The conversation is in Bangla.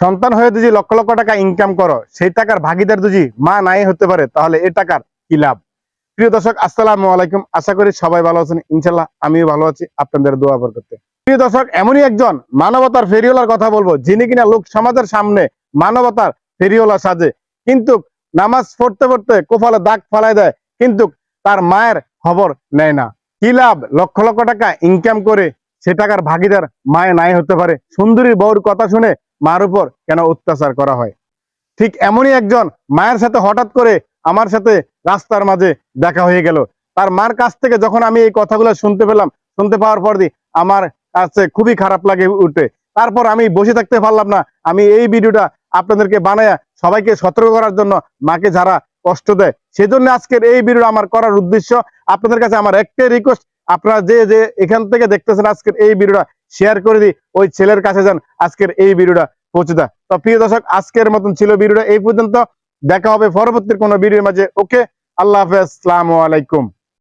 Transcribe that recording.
সন্তান হয়ে যদি লক্ষ লক্ষ টাকা ইনকাম করো, সেই টাকার ভাগিদার যদি মা নাই হতে পারে, তাহলে এই টাকার কি লাভ? প্রিয় দর্শক, আসসালামু আলাইকুম। আশা করি সবাই ভালো আছেন। ইনশাল্লাহ আমিও ভালো আছি, আপনাদের দোয়া বরকতে। প্রিয় দর্শক, এমনই একজন মানবতার ফেরিওয়ালার কথা বলবো, যিনি কিনা লোক সমাজের সামনে মানবতার ফেরিওয়ালা সাজে, কিন্তু নামাজ পড়তে পড়তে কপালে দাগ ফালাই দেয়, কিন্তু তার মায়ের খবর নেয় না। কি লাভ লক্ষ লক্ষ টাকা ইনকাম করে সে টাকার ভাগিদার মায়ে নাই হতে পারে? সুন্দরী বউর কথা শুনে মার উপর কেন অত্যাচার করা হয়? ঠিক এমনই একজন মায়ের সাথে হঠাৎ করে আমার সাথে রাস্তার মাঝে দেখা হয়ে গেল। তার মার কাছ থেকে যখন আমি এই কথাগুলো শুনতে পেলাম, শুনতে পাওয়ার পর আমার কাছে খুবই খারাপ লাগে উঠে। তারপর আমি বসে থাকতে পারলাম না, আমি এই ভিডিওটা আপনাদেরকে বানায়া সবাইকে সতর্ক করার জন্য, মাকে যারা কষ্ট দেয় সেজন্য আজকের এই ভিডিও আমার করার উদ্দেশ্য। আপনাদের কাছে আমার একটাই রিকোয়েস্ট, আপনারা যে যে এখান থেকে দেখতেছেন আজকের এই ভিডিওটা শেয়ার করে দিই, ওই ছেলের কাছে যান আজকের এই ভিডিওটা পৌঁছে দেয়। তো প্রিয় দর্শক, আজকের মতন ছিল ভিডিওটা এই পর্যন্ত। দেখা হবে পরবর্তী কোনো ভিডিওর মাঝে। ওকে, আল্লাহ হাফেজ, আসসালামু আলাইকুম।